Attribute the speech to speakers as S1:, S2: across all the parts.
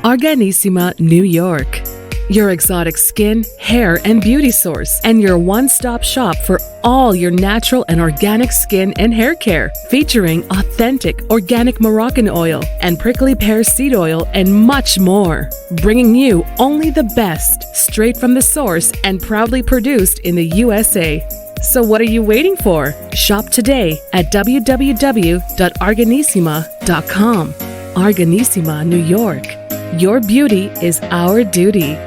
S1: Arganissima, New York. Your exotic skin, hair, and beauty source, and your one-stop shop for all your natural and organic skin and hair care, featuring authentic organic Moroccan oil and prickly pear seed oil and much more. Bringing you only the best, straight from the source and proudly produced in the USA. So what are you waiting for? Shop today at www.arganissima.com. Arganissima, New York. Your beauty is our duty.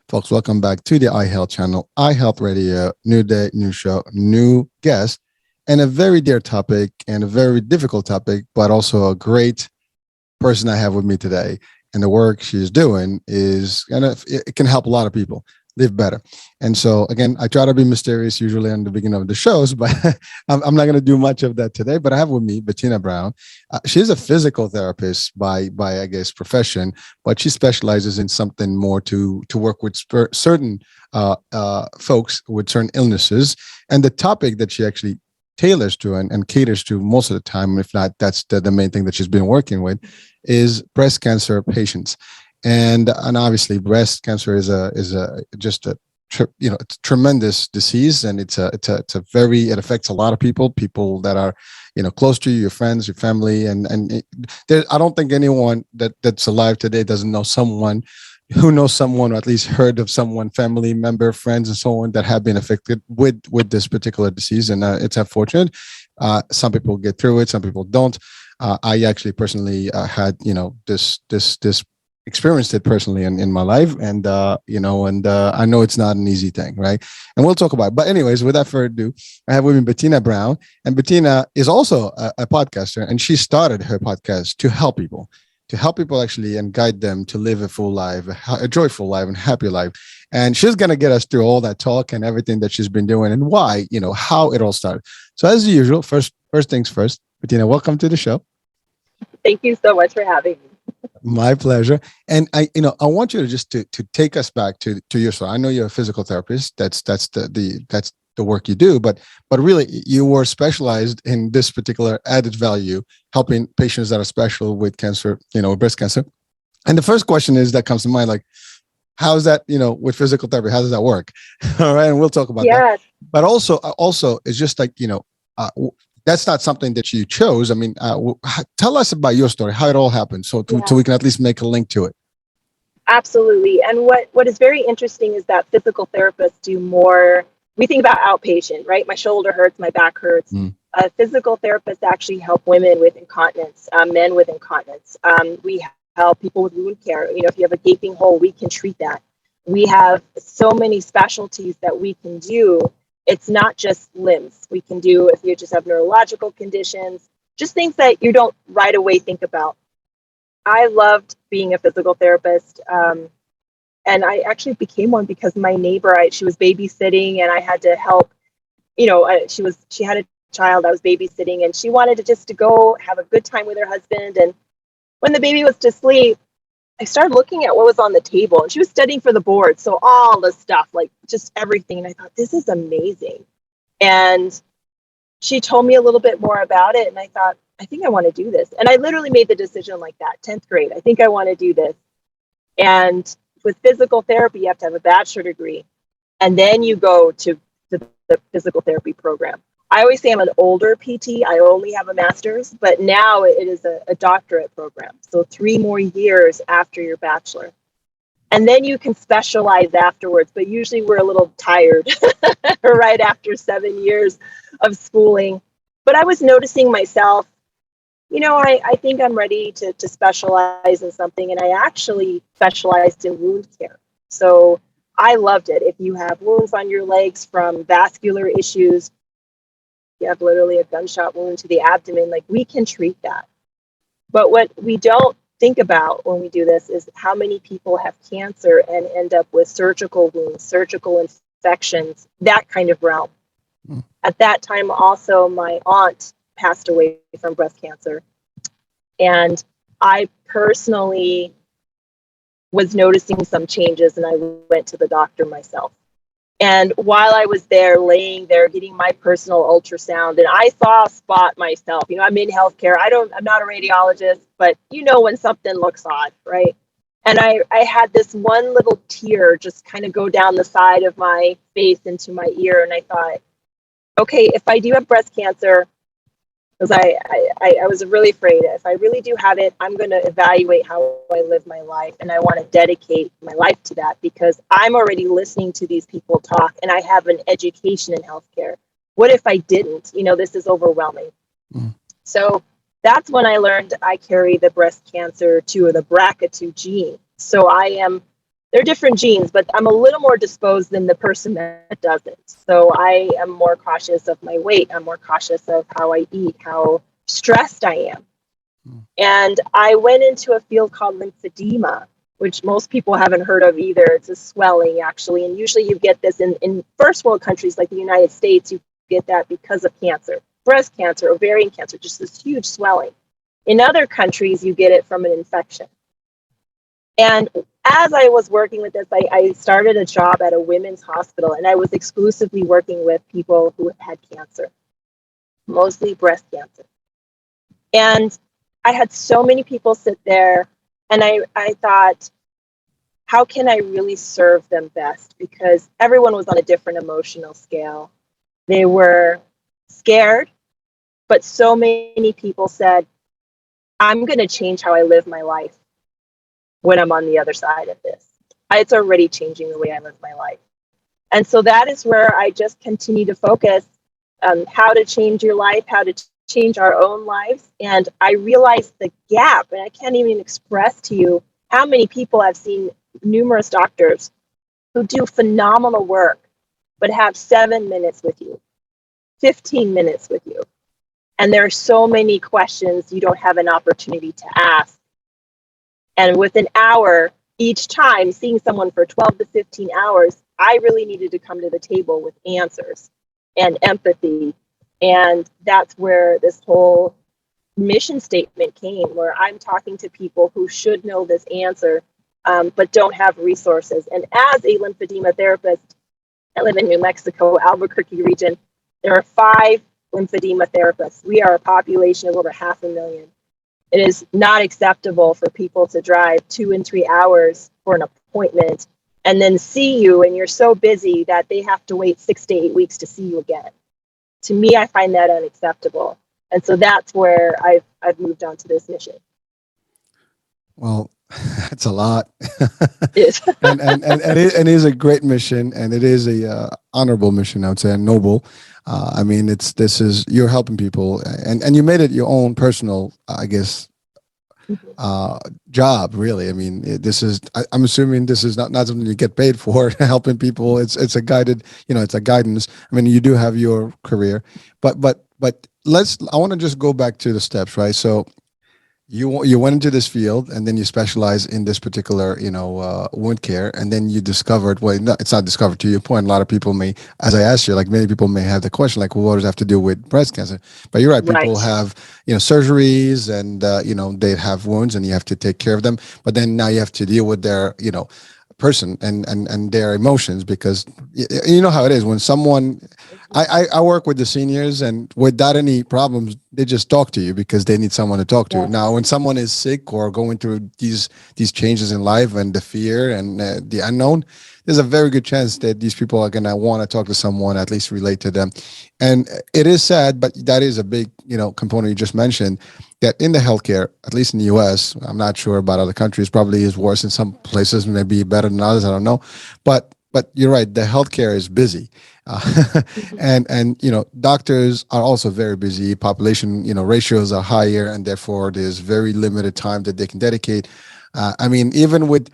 S2: Folks, welcome back to the iHealth channel, iHealth Radio, new day, new show, new guest, and a very dear topic and a very difficult topic, but also a great person I have with me today. And the work she's doing is, and it can help a lot of people live better. And so, again, I try to be mysterious usually in the beginning of the shows, but I'm not going to do much of that today. But I have with me Bettina Brown. She's a physical therapist by I guess profession, but she specializes in something more to work with certain folks with certain illnesses. And the topic that she actually tailors to and caters to most of the time, if not that's the main thing that she's been working with, is breast cancer patients. And obviously, breast cancer is a tremendous disease, and it affects a lot of people that are close to you, your friends, your family, and I don't think anyone that's alive today doesn't know someone who knows someone, or at least heard of someone, family member, friends, and so on, that have been affected with this particular disease, and it's unfortunate. Some people get through it, some people don't. I actually personally had this experienced it personally in my life, and I know it's not an easy thing, right? And we'll talk about it. But anyways, without further ado, I have with me Bettina Brown, and Bettina is also a podcaster, and she started her podcast to help people actually and guide them to live a full life, a joyful life, and happy life. And she's going to get us through all that talk and everything that she's been doing and why, how it all started. So as usual, first things first, Bettina, welcome to the show.
S3: Thank you so much for having me.
S2: My pleasure. And I want you to just to take us back to your story. I know you're a physical therapist. That's the work you do, but really you were specialized in this particular added value, helping patients that are special with cancer, breast cancer. And the first question that comes to mind, like, how's that, with physical therapy, how does that work? All right. And we'll talk about that. But also it's just like, that's not something that you chose. I mean, tell us about your story, how it all happened, so we can at least make a link to it.
S3: Absolutely. And what is very interesting is that physical therapists do more. We think about outpatient, right? My shoulder hurts, my back hurts. Physical therapists actually help women with incontinence, men with incontinence. We help people with wound care. If you have a gaping hole, we can treat that. We have so many specialties that we can do. It's not just limbs. We can do, if you just have neurological conditions, just things that you don't right away think about. I loved being a physical therapist. And I actually became one because my neighbor, she was babysitting, and I had to help, she had a child I was babysitting, and she wanted to go have a good time with her husband. And when the baby was to sleep, I started looking at what was on the table, and she was studying for the board. So all the stuff, like just everything. And I thought, this is amazing. And she told me a little bit more about it. And I thought, I think I want to do this. And I literally made the decision like that, 10th grade. I think I want to do this. And with physical therapy, you have to have a bachelor degree. And then you go to the physical therapy program. I always say I'm an older PT. I only have a master's, but now it is a doctorate program. So 3 more years after your bachelor. And then you can specialize afterwards, but usually we're a little tired right after 7 years of schooling. But I was noticing myself, I think I'm ready to specialize in something. And I actually specialized in wound care. So I loved it. If you have wounds on your legs from vascular issues, you have literally a gunshot wound to the abdomen, like we can treat that. But what we don't think about when we do this is how many people have cancer and end up with surgical wounds, surgical infections, that kind of realm. Mm. At that time, also, my aunt passed away from breast cancer. And I personally was noticing some changes, and I went to the doctor myself. And while I was there, laying there, getting my personal ultrasound, and I saw a spot myself. You know, I'm in healthcare. I'm not a radiologist, but you know when something looks odd, right? And I had this one little tear just kind of go down the side of my face into my ear. And I thought, okay, if I do have breast cancer, because I was really afraid, if I really do have it, I'm going to evaluate how I live my life. And I want to dedicate my life to that because I'm already listening to these people talk and I have an education in healthcare. What if I didn't? You know, this is overwhelming. Mm. So that's when I learned I carry the breast cancer 2 or the BRCA2 gene. So they're different genes, but I'm a little more disposed than the person that doesn't. So I am more cautious of my weight. I'm more cautious of how I eat, how stressed I am. And I went into a field called lymphedema, which most people haven't heard of either. It's a swelling, actually. And usually you get this in first world countries like the United States, you get that because of cancer, breast cancer, ovarian cancer, just this huge swelling. In other countries, you get it from an infection. And as I was working with this, I started a job at a women's hospital, and I was exclusively working with people who had cancer, mostly breast cancer. And I had so many people sit there, and I thought, how can I really serve them best? Because everyone was on a different emotional scale. They were scared, but so many people said, I'm going to change how I live my life when I'm on the other side of this. It's already changing the way I live my life. And so that is where I just continue to focus on how to change your life, how to change our own lives. And I realized the gap, and I can't even express to you how many people I've seen, numerous doctors who do phenomenal work, but have 7 minutes with you, 15 minutes with you. And there are so many questions you don't have an opportunity to ask. And with an hour each time, seeing someone for 12 to 15 hours, I really needed to come to the table with answers and empathy. And that's where this whole mission statement came, where I'm talking to people who should know this answer, but don't have resources. And as a lymphedema therapist, I live in New Mexico, Albuquerque region. There are 5 lymphedema therapists. We are a population of over 500,000. It is not acceptable for people to drive 2 and 3 hours for an appointment and then see you, and you're so busy that they have to wait 6 to 8 weeks to see you again. To me, I find that unacceptable. And so that's where I've moved on to this mission.
S2: Well, that's a lot.
S3: It is.
S2: and it is a great mission, and it is a honorable mission, I would say, and noble. I mean, you're helping people, and you made it your own personal, I guess, job. Really, I mean, I'm assuming this is not something you get paid for. Helping people, it's a guided, it's a guidance. I mean, you do have your career, but I want to just go back to the steps, right? So you went into this field, and then you specialize in this particular, wound care, and then you discovered, it's not discovered, to your point. A lot of people may, as I asked you, like many people may have the question, like, well, what does it have to do with breast cancer? But you're right. People have, surgeries, and they have wounds, and you have to take care of them. But then now you have to deal with their, person and their emotions, because you know how it is when someone, I work with the seniors, and without any problems, they just talk to you because they need someone to talk to. Now, when someone is sick or going through these changes in life and the fear and the unknown, there's a very good chance that these people are going to want to talk to someone, at least relate to them. And it is sad, but that is a big, component you just mentioned, that in the healthcare, at least in the US, I'm not sure about other countries, probably is worse in some places, maybe better than others, I don't know. But you're right, the healthcare is busy. And doctors are also very busy. Population, ratios are higher, and therefore there's very limited time that they can dedicate. I mean, even with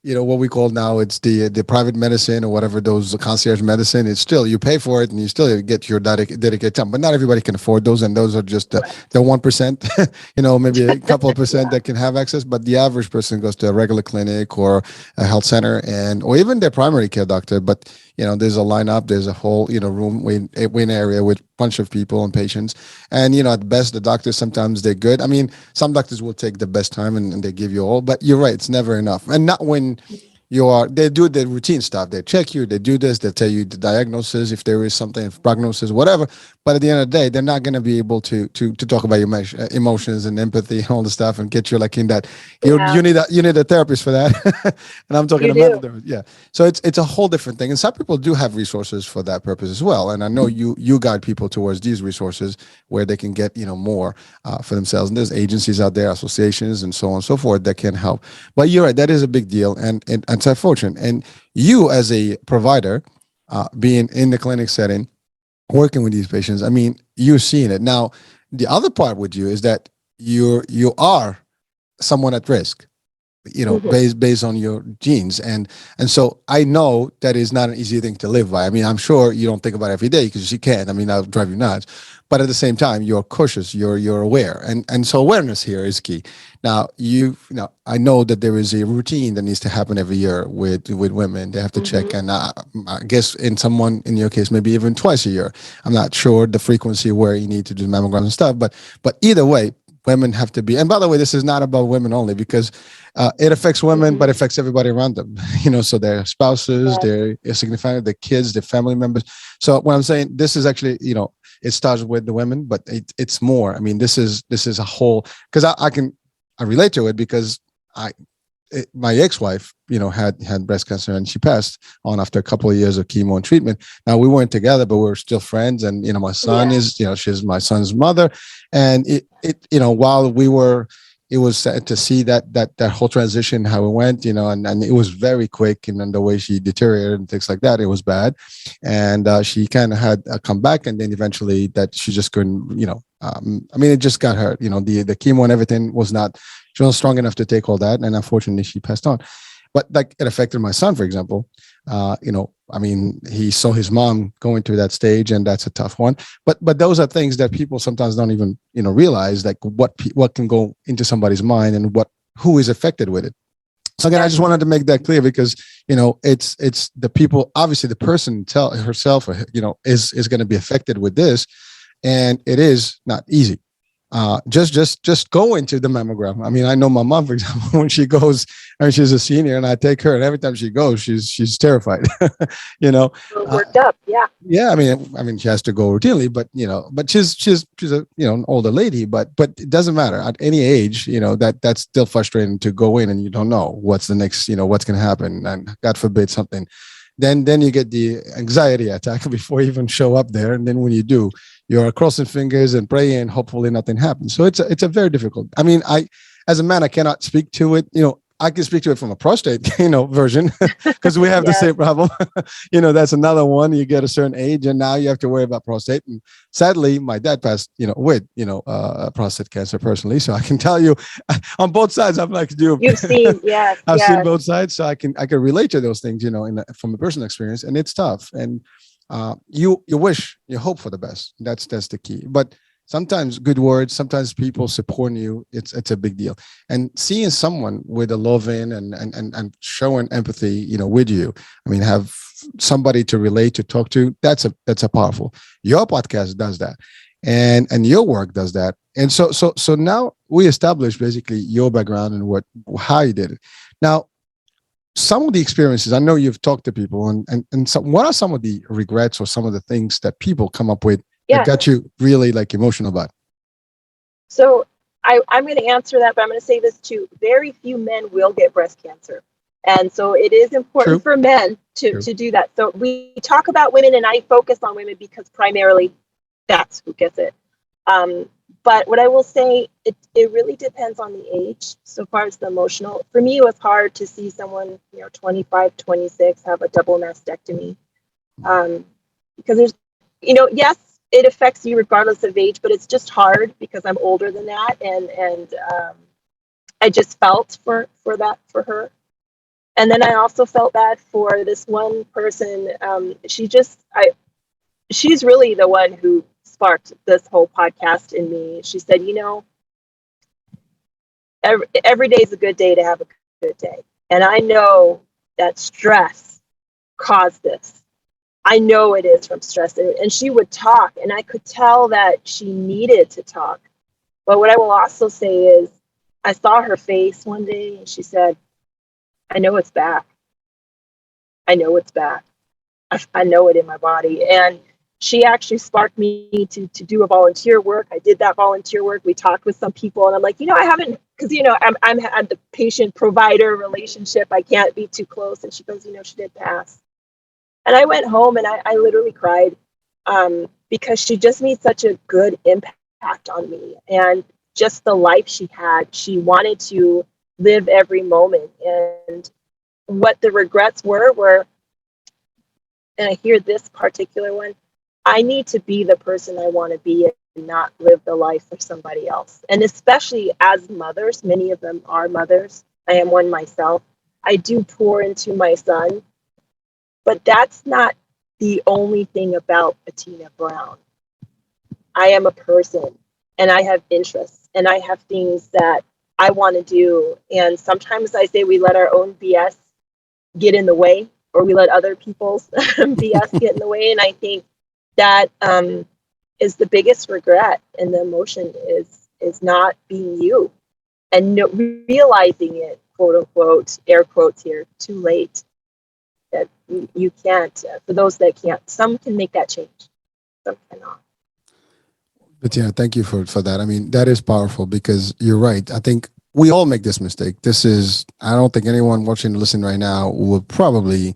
S2: what we call now, it's the private medicine or whatever, those concierge medicine. It's still, you pay for it and you still get your dedicated time, but not everybody can afford those, and those are just the 1%. Maybe a couple of percent
S3: Yeah.
S2: that can have access, but the average person goes to a regular clinic or a health center, and or even their primary care doctor. But there's a lineup, there's a whole room waiting area with a bunch of people and patients, and at best the doctors, sometimes they're good. I mean, some doctors will take the best time, and they give you all, but you're right, it's never enough. And not when they do the routine stuff. They check you, they do this, they tell you the diagnosis, if there is something, if prognosis, whatever. But at the end of the day, they're not going to be able to talk about your emotions and empathy and all the stuff, and get you like in that.
S3: Yeah,
S2: You need a therapist for that. And I'm talking
S3: you
S2: a mental
S3: do.
S2: therapist. Yeah. So it's a whole different thing. And some people do have resources for that purpose as well. And I know you guide people towards these resources where they can get more for themselves. And there's agencies out there, associations, and so on and so forth that can help. But you're right, that is a big deal, and it's unfortunate. And you, as a provider, being in the clinic setting, working with these patients, I mean, you're seeing it now. The other part with you is that you are someone at risk,
S3: Hmm.
S2: based on your genes, and so I know that is not an easy thing to live by. I mean, I'm sure you don't think about it every day because you can't. I mean, that'll drive you nuts. But at the same time, you're cautious, you're aware, and so awareness here is key. Now, I know that there is a routine that needs to happen every year with women. They have to check,
S3: Hmm.
S2: and I guess in your case, maybe even twice a year. I'm not sure the frequency where you need to do mammograms and stuff, but either way, women have to be. And by the way, this is not about women only, because it affects women, but
S3: Hmm.
S2: it affects everybody around them. So their spouses,
S3: Yes.
S2: their significant, their kids, their family members. So when I'm saying this is actually, it starts with the women, but it's more. I mean, this is a whole, because I relate to it, because my ex-wife, had breast cancer, and she passed on after a couple of years of chemo and treatment. Now, we weren't together, but we were still friends. And my son
S3: Yeah.
S2: is, she's my son's mother, and while we were, it was sad to see that whole transition, how it went, and it was very quick, and then the way she deteriorated and things like that, it was bad. And she kind of had a comeback, and then eventually that she just couldn't, I mean, it just got her, the chemo and everything was not, she wasn't strong enough to take all that, and unfortunately she passed on. But like, it affected my son, for example. I mean, he saw his mom going through that stage, and that's a tough one. But those are things that people sometimes don't even realize, like what can go into somebody's mind, and who is affected with it. So again, I
S3: Yes.
S2: just wanted to make that clear, because it's the people, obviously the person herself, is going to be affected with this, and it is not easy. Just go into the mammogram. I mean, I know my mom, for example, when she goes, I mean, she's a senior, and I take her, and every time she goes, she's terrified. you know,
S3: We're
S2: uh,
S3: worked up. Yeah.
S2: yeah. I mean, she has to go routinely, but but she's a an older lady, but it doesn't matter at any age. That's still frustrating to go in, and you don't know what's the next, what's going to happen, and God forbid something. Then you get the anxiety attack before you even show up there, and then when you do, you're crossing fingers and praying, hopefully nothing happens. So it's a very difficult. I mean, as a man, I cannot speak to it. I can speak to it from a prostate, version, because we have the
S3: Yes.
S2: same problem. That's another one. You get a certain age, and now you have to worry about prostate. And sadly, my dad passed, with prostate cancer personally. So I can tell you, on both sides, I'm like you.
S3: You've seen. Yes.
S2: I've seen
S3: Yes.
S2: both sides, so I can relate to those things, from a personal experience, and it's tough. And you hope for the best. That's the key. But sometimes good words, sometimes people supporting you, it's a big deal. And seeing someone with a loving and showing empathy, with you. I mean, have somebody to relate, to talk to. That's a powerful. Your podcast does that, and your work does that. And so now we established basically your background and how you did it. Now, some of the experiences, I know you've talked to people, and so what are some of the regrets or some of the things that people come up with that
S3: Yes.
S2: got you really like emotional about?
S3: So I'm going to answer that, but I'm going to say this too. Very few men will get breast cancer. And so it is important
S2: True.
S3: for men to
S2: True.
S3: do that. So we talk about women, and I focus on women because primarily that's who gets it. But what I will say, it really depends on the age. So far as the emotional, for me, it was hard to see someone, 25, 26 have a double mastectomy. Because there's, yes, it affects you regardless of age, but it's just hard because I'm older than that. And I just felt for her. And then I also felt bad for this one person. She's really the one who sparked this whole podcast in me. She said, every day is a good day to have a good day. And I know that stress caused this. I know it is from stress. And she would talk, and I could tell that she needed to talk. But what I will also say is, I saw her face one day, and she said, I know it's back. I know it's back. I know it in my body. And she actually sparked me to do a volunteer work. I did that volunteer work. We talked with some people, and I'm like, I haven't, because I'm at the patient provider relationship. I can't be too close. And she goes, she did pass. And I went home, and I literally cried, because she just made such a good impact on me, and just the life she had. She wanted to live every moment, and what the regrets were, and I hear this particular one, I need to be the person I want to be and not live the life for somebody else. And especially as mothers, many of them are mothers. I am one myself. I do pour into my son, but that's not the only thing about Bettina Brown. I am a person, and I have interests, and I have things that I want to do. And sometimes I say we let our own BS get in the way, or we let other people's BS get in the way. And I think that is the biggest regret, and the emotion is not being you, and realizing it, quote unquote, air quotes here, too late. That you can't. For those that can't, some can make that change, some cannot.
S2: Bettina, thank you for that. I mean, that is powerful, because you're right. I think we all make this mistake. I don't think anyone watching and listening right now will probably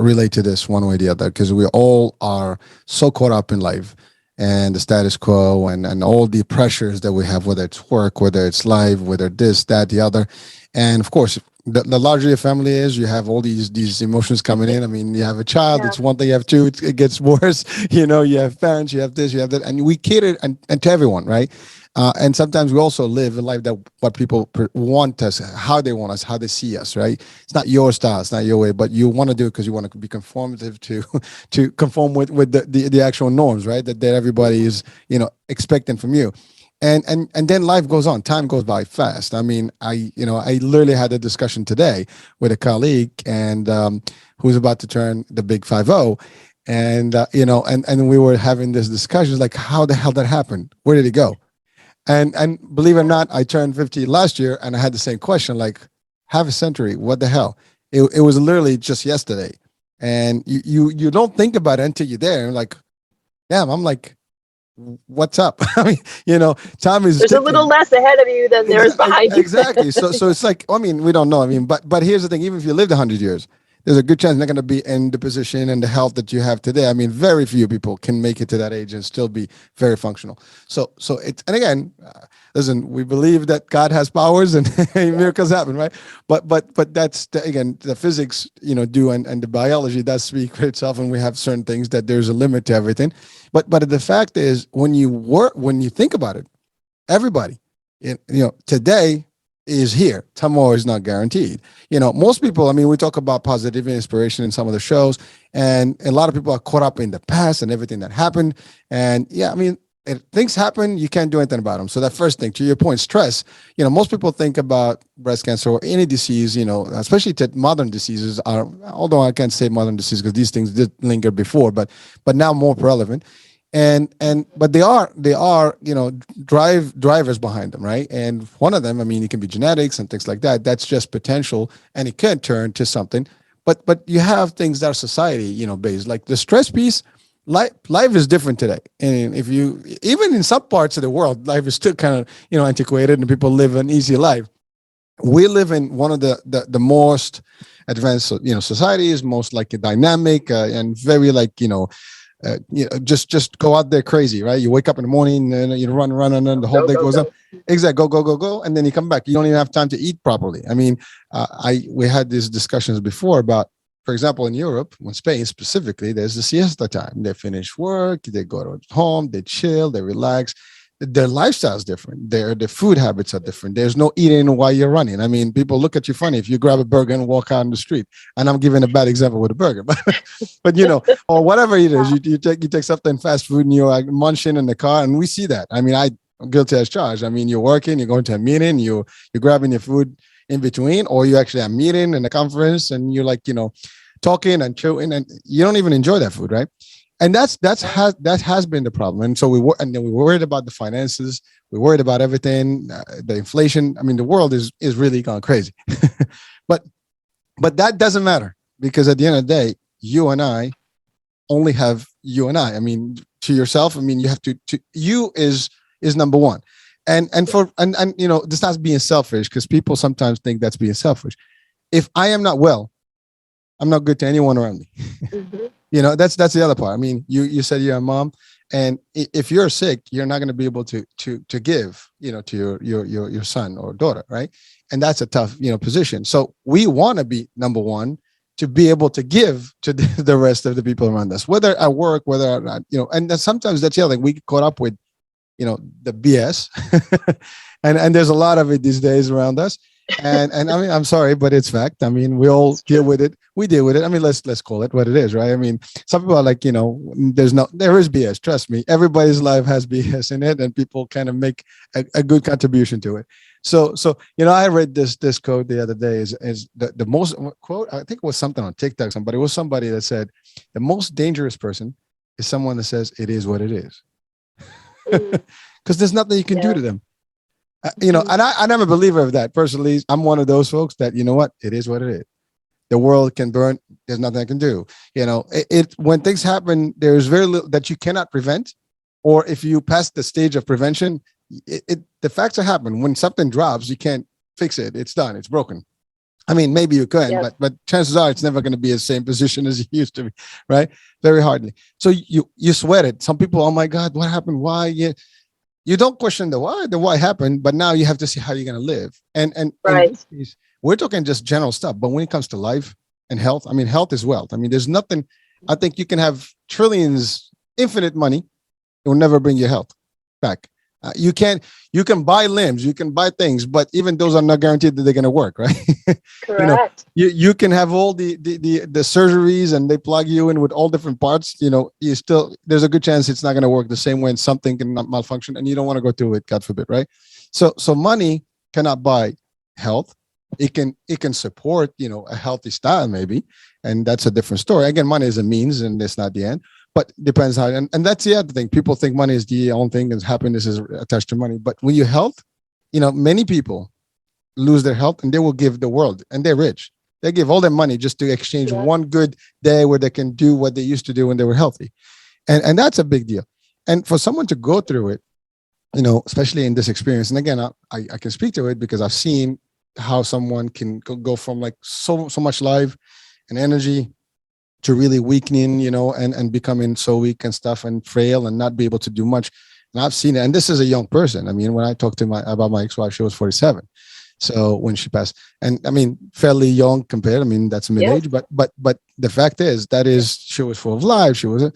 S2: relate to this one way or the other, because we all are so caught up in life and the status quo and all the pressures that we have, whether it's work, whether it's life, whether this, that, the other. And of course, the larger your family is, you have all these emotions coming in. I mean, you have a child, it's one thing. You have two, it gets worse. You have parents, you have this, you have that, and we cater and to everyone, right? And sometimes we also live a life that what people want us, how they want us, how they see us, right? It's not your style, it's not your way, but you want to do it because you want to be conformative to conform with the actual norms, right? That everybody is expecting from you. And then life goes on. Time goes by fast. I mean, I literally had a discussion today with a colleague, and who's about to turn the big 50, and and we were having this discussion, like, how the hell that happened? Where did it go? And believe it or not, I turned 50 last year, and I had the same question, like, half a century, what the hell? It was literally just yesterday, and you don't think about it until you're there, and like, damn, I'm like, what's up? I mean, time is
S3: There's
S2: ticking.
S3: a little less ahead of you than there's behind you.
S2: Exactly. So it's like, I mean, we don't know. I mean, but here's the thing: even if you lived 100 years, there's a good chance you're not going to be in the position and the health that you have today. I mean, very few people can make it to that age and still be very functional. So it's, and again, listen, we believe that God has powers and miracles happen, right? But that's again, the physics, do, and the biology does speak for itself, and we have certain things that there's a limit to everything. But the fact is, when you think about it, everybody, today is here. Tomorrow is not guaranteed. Most people, I mean, we talk about positive inspiration in some of the shows, and a lot of people are caught up in the past and everything that happened. And yeah, I mean, if things happen, you can't do anything about them. So that first thing, to your point, stress, most people think about breast cancer or any disease, especially to modern diseases are, although I can't say modern disease because these things did linger before, but now more relevant. But they are drivers behind them, right? And one of them, I mean, it can be genetics and things like that. That's just potential, and it can turn to something. But you have things that are society based, like the stress piece. Life is different today, and if you, even in some parts of the world, life is still kind of antiquated, and people live an easy life. We live in one of the most advanced societies, most like a dynamic and very like just go out there crazy, right? You wake up in the morning and you run, and then the whole day goes up. Exactly, go, and then you come back. You don't even have time to eat properly. I mean, we had these discussions before about, for example, in Europe, in Spain specifically, there's the siesta time. They finish work, they go to home, they chill, they relax. their lifestyle is different. Their food habits are different. There's no eating while you're running. I mean, people look at you funny if you grab a burger and walk out in the street. And I'm giving a bad example with a burger, but or whatever it is, you take something fast food and you're like munching in the car, and we see that. I mean, I'm guilty as charged. I mean, you're working, you're going to a meeting, you're grabbing your food in between, or you actually have a meeting and a conference, and you're like, talking and chewing, and you don't even enjoy that food, right? And that has been the problem. And so we're worried about the finances. We're worried about everything, the inflation. I mean, the world is really gone crazy. but that doesn't matter, because at the end of the day, you and I only have you and I. I mean, to yourself, I mean, you have to you is number one. And this not being selfish, because people sometimes think that's being selfish. If I am not well, I'm not good to anyone around me. Mm-hmm. That's the other part. I mean, you said you're a mom, and if you're sick, you're not going to be able to give, to your son or daughter, right? And that's a tough, position. So we want to be number one, to be able to give to the rest of the people around us, whether at work, whether or not, and then sometimes that's the other thing. We get caught up with, the BS, and there's a lot of it these days around us. And I mean, I'm sorry, but it's fact. I mean, we all deal with it. We deal with it. I mean, let's call it what it is, right? I mean, some people are like, there is BS. Trust me, everybody's life has BS in it, and people kind of make a good contribution to it. So I read this quote the other day. Is the most quote? I think it was something on TikTok. But it was somebody that said the most dangerous person is someone that says it is what it is, because there's nothing you can do to them. And I'm a believer of that. Personally, I'm one of those folks that, it is what it is. The world can burn. There's nothing I can do. When things happen, there's very little that you cannot prevent. Or if you pass the stage of prevention, the facts are happening. When something drops, you can't fix it. It's done. It's broken. I mean, maybe you can, but chances are it's never going to be the same position as it used to be, right? Very hardly. So you sweat it. Some people, oh my God, what happened? Why? Yeah. You don't question the why happened, but now you have to see how you're going to live. And
S3: right.
S2: We're talking just general stuff, but when it comes to life and health, I mean, health is wealth. I mean, there's nothing, I think you can have trillions, infinite money. It will never bring your health back. You can buy limbs, you can buy things, but even those are not guaranteed that they're going to work, right?
S3: Correct.
S2: You can have all the surgeries, and they plug you in with all different parts. You still, there's a good chance it's not going to work the same way, and something can malfunction, and you don't want to go through it, God forbid, right? So money cannot buy health. It can support, a healthy style maybe, and that's a different story. Again, money is a means, and it's not the end. But depends how, and that's the other thing. People think money is the only thing, and happiness is attached to money. But when you health, many people lose their health, and they will give the world, and they're rich. They give all their money just to exchange one good day where they can do what they used to do when they were healthy. And that's a big deal. And for someone to go through it, especially in this experience, and again, I can speak to it because I've seen how someone can go from like so much life and energy to really weakening, and becoming so weak and stuff and frail and not be able to do much. And I've seen it. And this is a young person. I mean, when I talked about my ex-wife, she was 47. So when she passed, and I mean, fairly young compared, I mean, that's mid-age, but the fact is she was full of life. She was,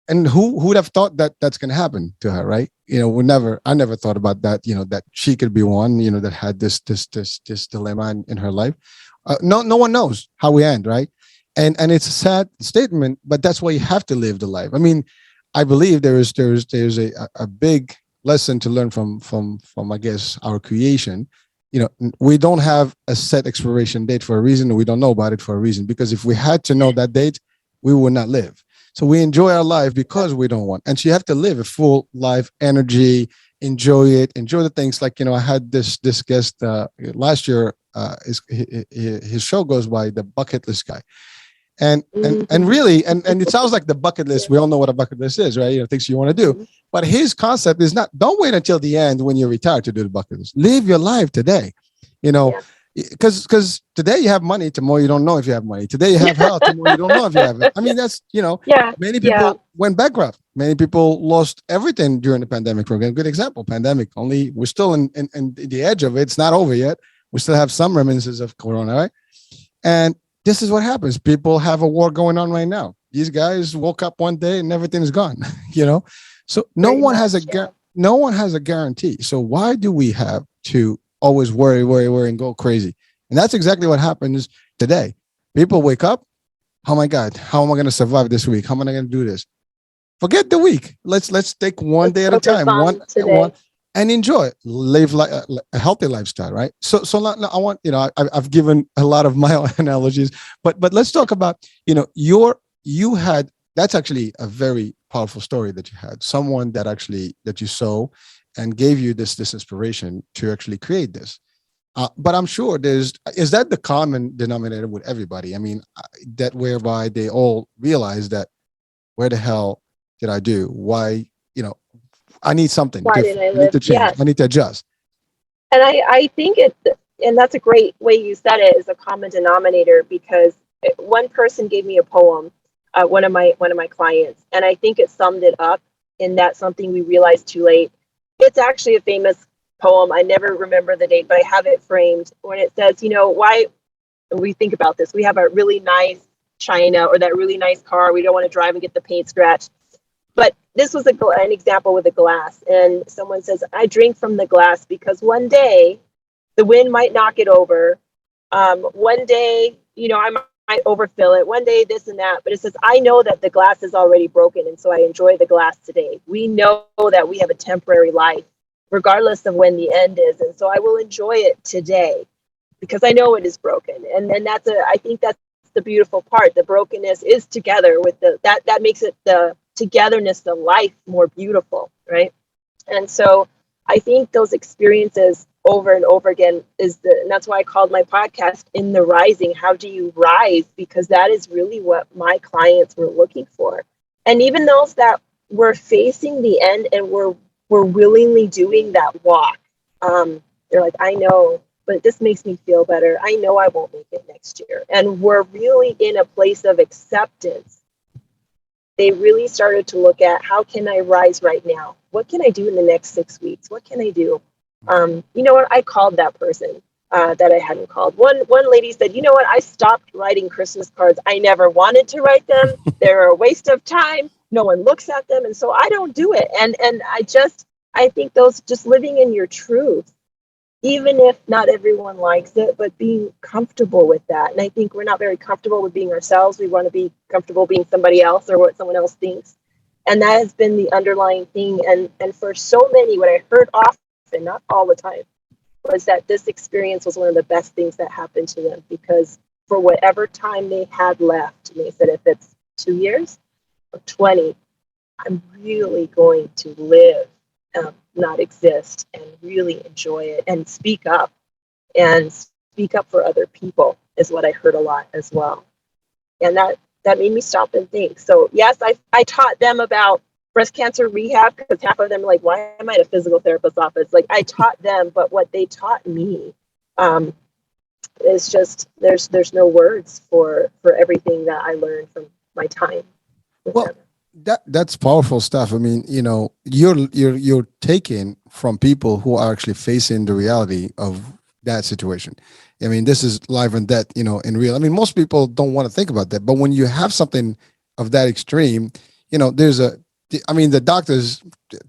S2: and who would have thought that that's going to happen to her, right? I never thought about that, that she could be one, that had this dilemma in her life. No one knows how we end, right? And it's a sad statement, but that's why you have to live the life. I mean, I believe there's a big lesson to learn from I guess our creation. We don't have a set expiration date for a reason. We don't know about it for a reason, because if we had to know that date, we would not live. So we enjoy our life because we don't want. And so you have to live a full life, energy, enjoy it, enjoy the things. Like, I had this guest last year. His show goes by The Bucket List Guy. And really, and it sounds like the bucket list. We all know what a bucket list is, right? Things you want to do. But his concept is not, don't wait until the end when you're retired to do the bucket list. Live your life today, because today you have money, tomorrow you don't know if you have money. Today you have health, tomorrow you don't know if you have it. I mean, that's, many people went bankrupt. Many people lost everything during the pandemic. For a good example, pandemic, we're still in the edge of it. It's not over yet. We still have some reminiscences of Corona, right? And this is what happens. People have a war going on right now. These guys woke up one day and everything is gone, So no one has no one has a guarantee. So why do we have to always worry, and go crazy? And that's exactly what happens today. People wake up, oh my God, how am I going to survive this week? How am I going to do this? Forget the week. Let's take one
S3: Let's
S2: day at a
S3: focus
S2: time,
S3: on
S2: one,
S3: today.
S2: and enjoy it. Live like a healthy lifestyle, right? So now I want, I've given a lot of my analogies, but let's talk about, you had, that's actually a very powerful story that you had. Someone that actually that you saw and gave you this inspiration to actually create this. But I'm sure is that the common denominator with everybody? I mean, that whereby they all realize that where the hell did I do? Why, I need something
S3: Why did
S2: different.
S3: I
S2: I need
S3: live?
S2: to change. I
S3: Yes.
S2: need to adjust.
S3: And I think it, and that's a great way you said it, is a common denominator, because one person gave me a poem, one of my clients, and I think it summed it up in that something we realized too late. It's actually a famous poem. I never remember the date, but I have it framed when it says, why we think about this. We have a really nice china or that really nice car. We don't want to drive and get the paint scratched. But this was an example with a glass, and someone says, I drink from the glass because one day the wind might knock it over. One day, I might overfill it. One day, this and that. But it says, I know that the glass is already broken, and so I enjoy the glass today. We know that we have a temporary life, regardless of when the end is, and so I will enjoy it today because I know it is broken. And then I think that's the beautiful part. The brokenness is together with that makes it the togetherness of life more beautiful, right? And so I think those experiences over and over again and that's why I called my podcast In the Rising. How do you rise? Because that is really what my clients were looking for. And even those that were facing the end and were willingly doing that walk, they're like, I know, but this makes me feel better. I know I won't make it next year. And we're really in a place of acceptance. They really started to look at, how can I rise right now? What can I do in the next 6 weeks? What can I do? You know what? I called that person that I hadn't called. One lady said, you know what? I stopped writing Christmas cards. I never wanted to write them. They're a waste of time. No one looks at them, and so I don't do it. And I think those, just living in your truth, even if not everyone likes it, but being comfortable with that. And I think we're not very comfortable with being ourselves. We want to be comfortable being somebody else or what someone else thinks. And that has been the underlying thing. And for so many, what I heard often, not all the time, was that this experience was one of the best things that happened to them, because for whatever time they had left, and they said, if it's 2 years or 20, I'm really going to live, not exist, and really enjoy it and speak up for other people, is what I heard a lot as well. And that made me stop and think. So yes, I taught them about breast cancer rehab, because half of them are like, why am I at a physical therapist's office? Like, I taught them, but what they taught me is just, there's no words for everything that I learned from my time with
S2: Well,
S3: them.
S2: that's powerful stuff. I mean, you're taking from people who are actually facing the reality of that situation. I mean, this is life and death, in real. I mean, most people don't want to think about that, but when you have something of that extreme, there's I mean,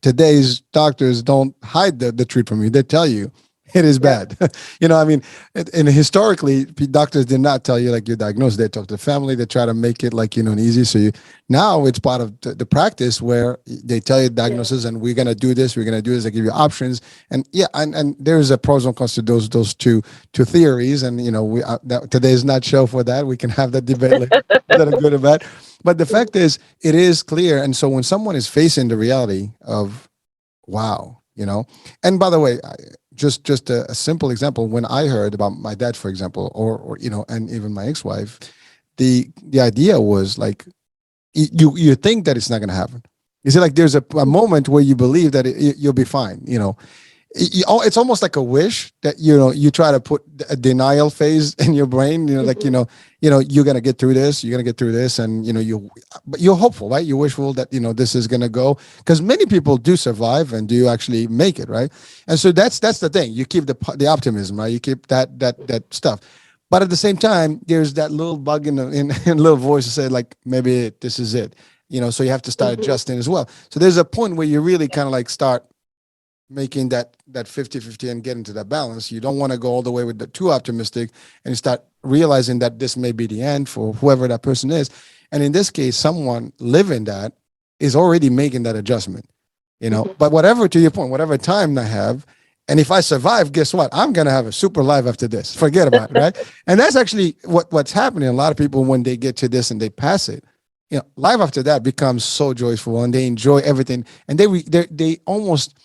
S2: today's doctors don't hide the truth from you. They tell you it is
S3: Yeah.
S2: bad. I mean, and historically, doctors did not tell you like your diagnosis. They talk to the family. They try to make it like, easy. So now it's part of the practice where they tell you diagnosis, and we're going to do this. We're going to do this. They give you options. And yeah, and there's a pros and cons to those two theories. And, today's not show for that. We can have that debate later. Is that a good or bad? But the fact is, it is clear. And so when someone is facing the reality of, wow, and by the way, just a simple example. When I heard about my dad, for example, or and even my ex-wife, the idea was like, you think that it's not going to happen. You see, like there's a moment where you believe that you'll be fine. It's almost like a wish that you try to put a denial phase in your brain. Like you're gonna get through this. You're gonna get through this, and but you're hopeful, right? You're wishful that this is gonna go, because many people do survive and do actually make it, right? And so that's the thing. You keep the optimism, right? You keep that stuff. But at the same time, there's that little bug in little voice that said like, maybe this is it. So you have to start
S3: Mhm.
S2: adjusting as well. So there's a point where you really kind of like start making that 50-50 and getting to that balance. You don't want to go all the way with the too optimistic and you start realizing that this may be the end for whoever that person is. And in this case, someone living that is already making that adjustment, but whatever, to your point, whatever time I have, and if I survive, guess what? I'm going to have a super life after this. Forget about it, right? And that's actually what's happening. A lot of people, when they get to this and they pass it, life after that becomes so joyful and they enjoy everything. And they almost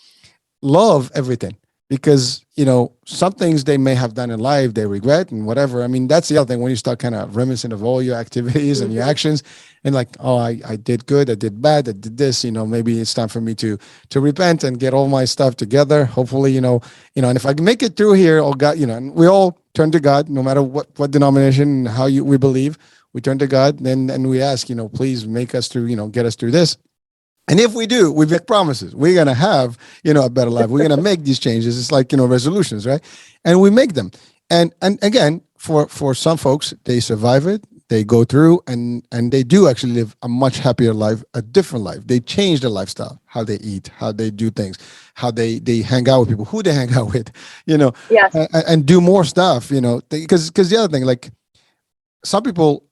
S2: love everything because some things they may have done in life they regret and whatever. I mean, that's the other thing when you start kind of reminiscing of all your activities and your actions and like, oh, I did good, I did bad, I did this, maybe it's time for me to repent and get all my stuff together, hopefully, and if I can make it through here, oh God, and we all turn to God, no matter what denomination, how we believe, we turn to God and we ask, please make us through, get us through this. And if we do, we make promises. We're going to have, a better life. We're going to make these changes. It's like, resolutions, right? And we make them. And again, for some folks, they survive it. They go through and they do actually live a much happier life, a different life. They change their lifestyle, how they eat, how they do things, how they hang out with people, who they hang out with,
S3: Yes.
S2: and do more stuff, because the other thing, like some people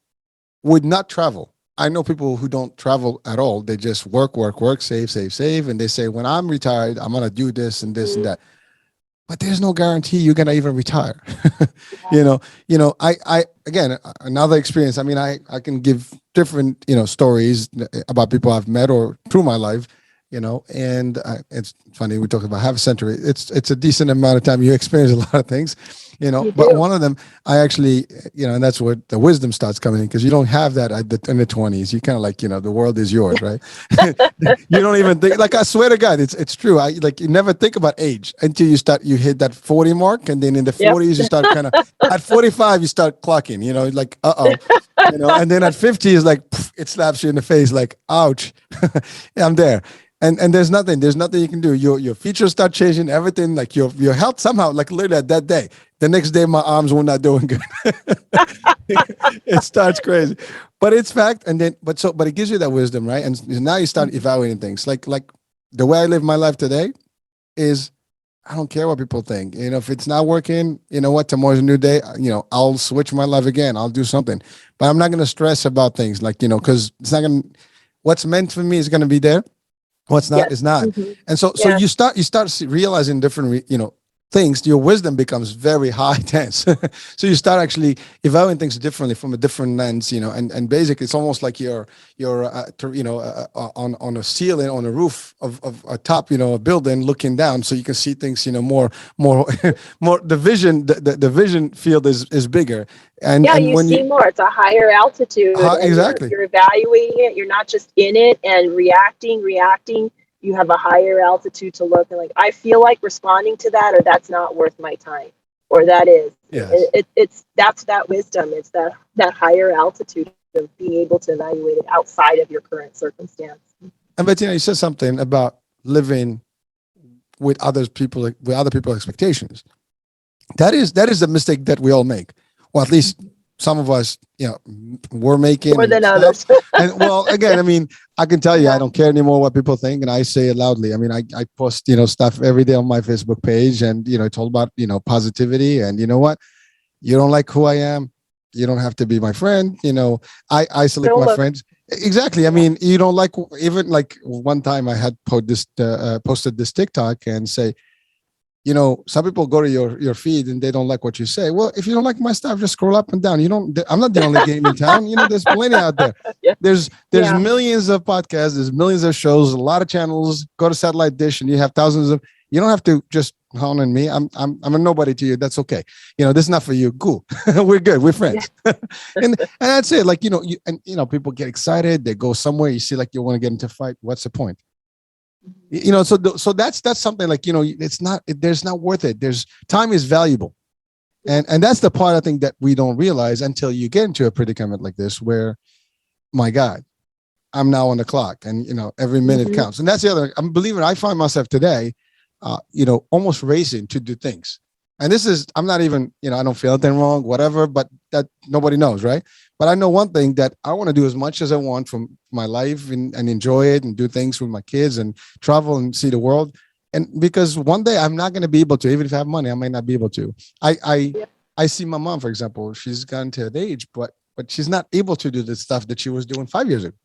S2: would not travel. I know people who don't travel at all. They just work, save. And they say, when I'm retired, I'm going to do this and this and that. But there's no guarantee you're going to even retire. I again, another experience. I mean, I can give different, stories about people I've met or through my life, and it's funny. We talk about half a century. It's a decent amount of time. You experience a lot of things, but one of them, I actually, and that's where the wisdom starts coming in because you don't have that in the 20s. You kind of like, the world is yours, right? You don't even think, like, I swear to God, it's true. You never think about age until you hit that 40 mark. And then in the 40s, you start kind of, at 45, you start clocking, like, and then at 50 is like, it slaps you in the face, like, ouch, I'm there. And there's nothing you can do. Your features start changing, everything, like your health somehow, like literally at that day. The next day, my arms were not doing good. It starts crazy, but it's fact. And then, but it gives you that wisdom, right? And now you start evaluating things. Like the way I live my life today is, I don't care what people think. If it's not working, tomorrow's a new day. I'll switch my life again. I'll do something, but I'm not going to stress about things like, because it's not going to, what's meant for me is going to be there. What's not is not. And so you start realizing different, things. Your wisdom becomes very high tense. So you start actually evaluating things differently from a different lens, and basically it's almost like you're on a ceiling, on a roof of a top, a building looking down so you can see things, more, the vision field is bigger. And
S3: you see more. It's a higher altitude.
S2: Exactly.
S3: You're evaluating it. You're not just in it and reacting. You have a higher altitude to look and like, I feel like responding to that, or that's not worth my time, or that is. Yes. That's that wisdom. It's that higher altitude of being able to evaluate it outside of your current circumstance.
S2: And Bettina, you said something about living with other people's expectations. That is the mistake that we all make, or at least some of us, we're making
S3: more than others.
S2: And well, again, I mean, I can tell you, I don't care anymore what people think, and I say it loudly. I mean, I post, stuff every day on my Facebook page, and it's all about, positivity. And you know what? You don't like who I am, you don't have to be my friend. I isolate my friends. Exactly. I mean, you don't like, even like one time I had posted this TikTok and say, some people go to your feed and they don't like what you say. Well, if you don't like my stuff, just scroll up and down. I'm not the only game in town. There's plenty out there. Yeah. There's millions of podcasts. There's millions of shows, a lot of channels. Go to Satellite Dish and you have thousands of, you don't have to just hone on me. I'm a nobody to you. That's okay. This is not for you. Cool. We're good. We're friends. Yeah. and that's it. Like, people get excited. They go somewhere. You see, like, you want to get into a fight. What's the point? So that's something like, there's not worth it. Time is valuable. And that's the part I think that we don't realize until you get into a predicament like this, where, my God, I'm now on the clock and, every minute counts. And that's the other, I'm believing I find myself today, almost racing to do things. And this is, I'm not even, I don't feel anything wrong, whatever, but that nobody knows. Right. But I know one thing, that I want to do as much as I want from my life and enjoy it and do things with my kids and travel and see the world. And because one day I'm not going to be able to, even if I have money, I might not be able to. I see my mom, for example, she's gotten to that age, but she's not able to do the stuff that she was doing 5 years ago,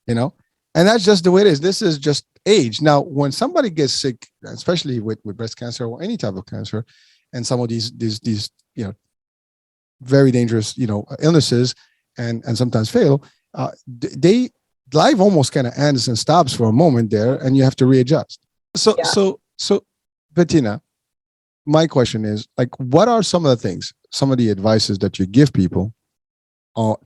S2: you know? And that's just the way it is. This is just age. Now, when somebody gets sick, especially with breast cancer or any type of cancer, and some of these, you know, very dangerous, you know, illnesses and sometimes fatal, they life almost kind of ends and stops for a moment there, and you have to readjust. So,
S3: Yeah.
S2: so, Bettina, my question is, like, what are some of the things, some of the advices that you give people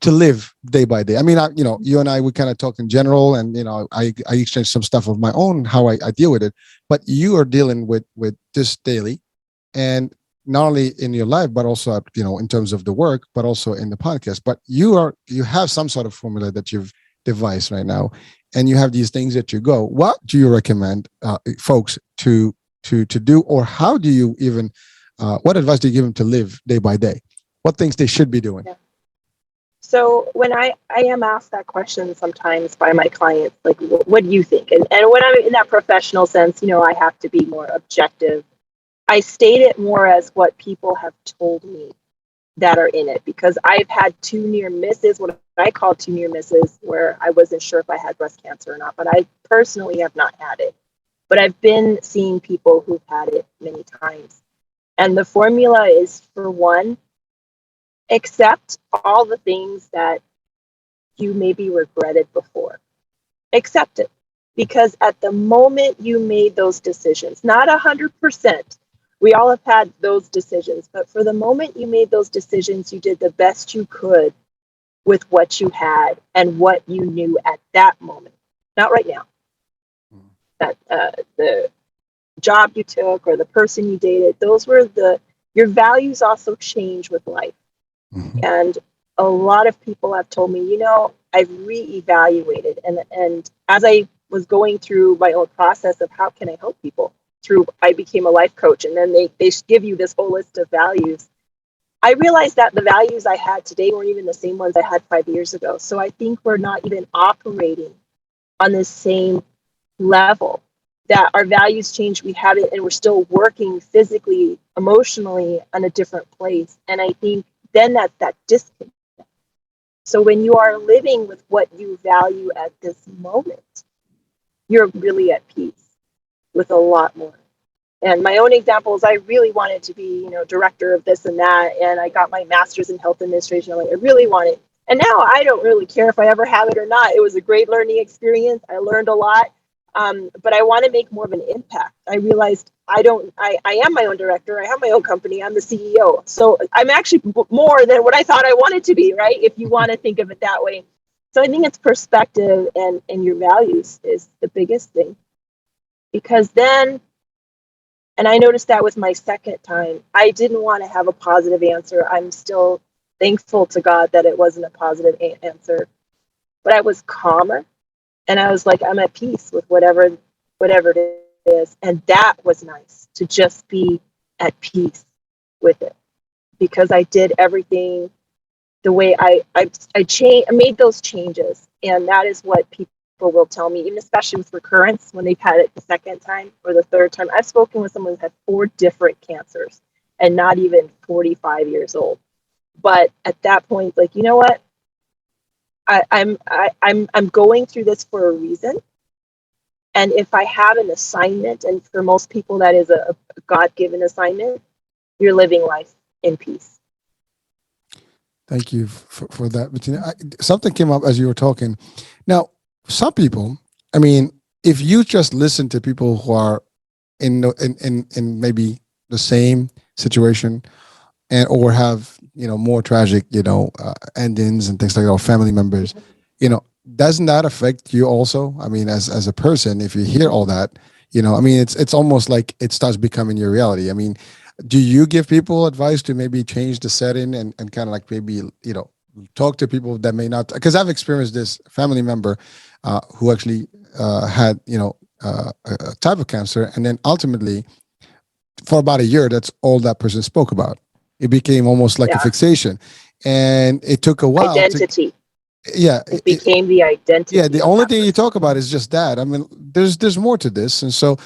S2: to live day by day? I mean, you know, you and I, we kind of talk in general, and you know, I exchange some stuff of my own, how I deal with it. But you are dealing with this daily, and not only in your life, but also, you know, in terms of the work, but also in the podcast. But you have some sort of formula that you've devised right now, and you have these things that you go. What do you recommend folks to do, or how do you even? What advice do you give them to live day by day? What things they should be doing?
S3: Yeah. So when I am asked that question sometimes by my clients, like, what do you think? And when I'm in that professional sense, you know, I have to be more objective. I state it more as what people have told me that are in it, because I've had two near misses, what I call two near misses, where I wasn't sure if I had breast cancer or not, but I personally have not had it. But I've been seeing people who've had it many times. And the formula is, for one, accept all the things that you maybe regretted before. Accept it. Because at the moment you made those decisions, not 100%, we all have had those decisions, but for the moment you made those decisions, you did the best you could with what you had and what you knew at that moment, not right now. That the job you took or the person you dated, those were your values also change with life.
S2: Mm-hmm.
S3: And a lot of people have told me, you know, I've reevaluated, and as I was going through my own process of how can I help people through, I became a life coach, and then they give you this whole list of values. I realized that the values I had today weren't even the same ones I had 5 years ago. So I think we're not even operating on the same level, that our values change, we have it, and we're still working physically, emotionally on a different place. And I think then that's that disconnect. So when you are living with what you value at this moment, you're really at peace with a lot more. And my own examples, I really wanted to be, you know, director of this and that, and I got my master's in health administration. I really wanted, and now I don't really care if I ever have it or not. It was a great learning experience. I learned a lot, but I want to make more of an impact. I realized I am my own director. I have my own company. I'm the CEO. So I'm actually more than what I thought I wanted to be, right? If you want to think of it that way. So I think it's perspective and your values is the biggest thing. Because then, and I noticed that with my second time, I didn't want to have a positive answer. I'm still thankful to God that it wasn't a positive answer, but I was calmer, and I was like, I'm at peace with whatever it is. And that was nice, to just be at peace with it, because I did everything the way I made those changes. And that is what people will tell me, even especially with recurrence, when they've had it the second time or the third time. I've spoken with someone who had 4 different cancers and not even 45 years old. But at that point, like, you know what? I'm going through this for a reason. And if I have an assignment, and for most people that is a God-given assignment, you're living life in peace.
S2: Thank you for that, Bettina. Something came up as you were talking. Now, some people, I mean, if you just listen to people who are in maybe the same situation, and or have, you know, more tragic, you know, endings and things like that, or family members, you know, doesn't that affect you also? I mean, as a person, if you hear all that, you know, I mean, it's almost like it starts becoming your reality. I mean, do you give people advice to maybe change the setting and kind of like maybe, you know, talk to people that may not, because I've experienced this family member who actually had, you know, a type of cancer, and then ultimately for about a year, that's all that person spoke about. It became almost like a fixation, and it took a while
S3: identity.
S2: Yeah,
S3: It became the identity.
S2: yeah. The
S3: of
S2: only
S3: that
S2: thing you
S3: person.
S2: talk about is just that. I mean, there's more to this, and so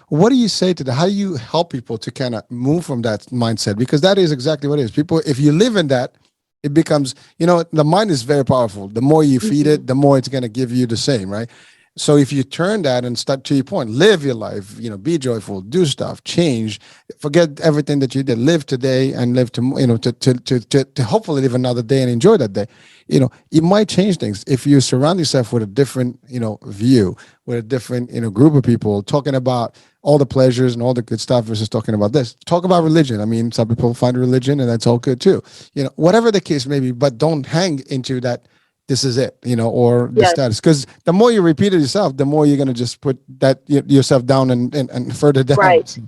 S2: what do you say to that? How do you help people to kind of move from that mindset? Because that is exactly what it is. People, if you live in that, it becomes, the mind is very powerful. The more you feed
S3: Mhm.
S2: it, the more it's going to give you the same, right? So if you turn that and start, to your point, live your life, be joyful, do stuff, change, forget everything that you did, live today and live to hopefully live another day and enjoy that day. It might change things if you surround yourself with a different, view, with a different, group of people talking about all the pleasures and all the good stuff versus talking about this. Talk about religion. I mean, some people find religion and that's all good too. Whatever the case may be, but don't hang into that this is it, or the
S3: Yes.
S2: status. Because the more you repeat it yourself, the more you're going to just put that yourself down and further down.
S3: Right.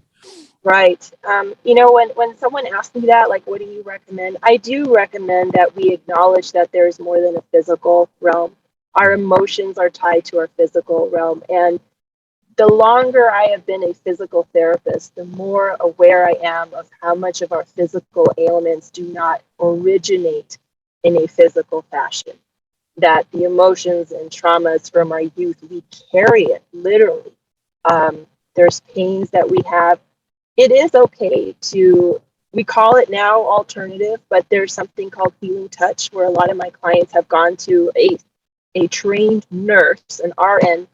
S3: Right. When someone asks me that, like, what do you recommend? I do recommend that we acknowledge that there's more than a physical realm. Our emotions are tied to our physical realm. And the longer I have been a physical therapist, the more aware I am of how much of our physical ailments do not originate in a physical fashion. That the emotions and traumas from our youth, we carry it literally. There's pains that we have. It is okay to, we call it now alternative, but there's something called healing touch where a lot of my clients have gone to a trained nurse, an RN,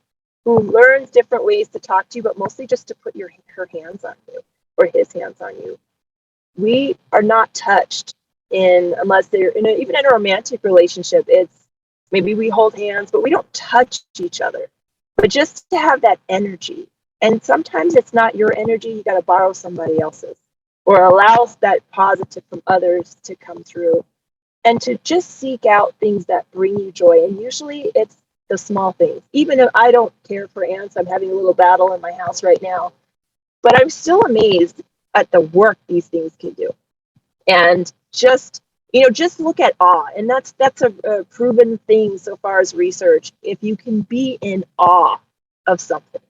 S3: who learns different ways to talk to you, but mostly just to put her hands on you or his hands on you. We are not touched unless they're even in a romantic relationship. It's maybe we hold hands, but we don't touch each other. But just to have that energy, and sometimes it's not your energy, you got to borrow somebody else's or allow that positive from others to come through, and to just seek out things that bring you joy. And usually it's the small things. Even if I don't care for ants, I'm having a little battle in my house right now, but I'm still amazed at the work these things can do. And just look at awe, and that's a proven thing so far as research. If you can be in awe of something,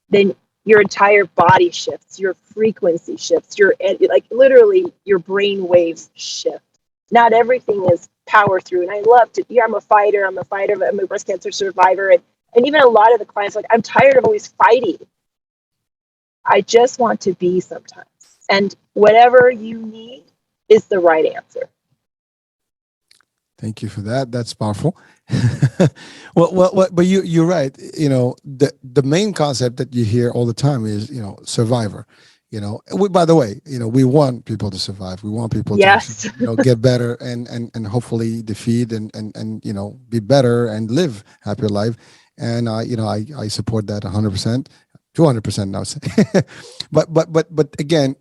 S3: then your entire body shifts, your frequency shifts, your, like, literally your brain waves shift. Not everything is power through. And I love to, yeah, I'm a fighter, I'm a breast cancer survivor. And even a lot of the clients, like, I'm tired of always fighting. I just want to be sometimes. And whatever you need is the right answer.
S2: Thank you for that. That's powerful. But you're right. The main concept that you hear all the time is, survivor. By the way, we want people to survive. We want people to
S3: Yes.
S2: actually, get better and hopefully defeat and be better and live happier life. And I support that 100%, 200% now. But again,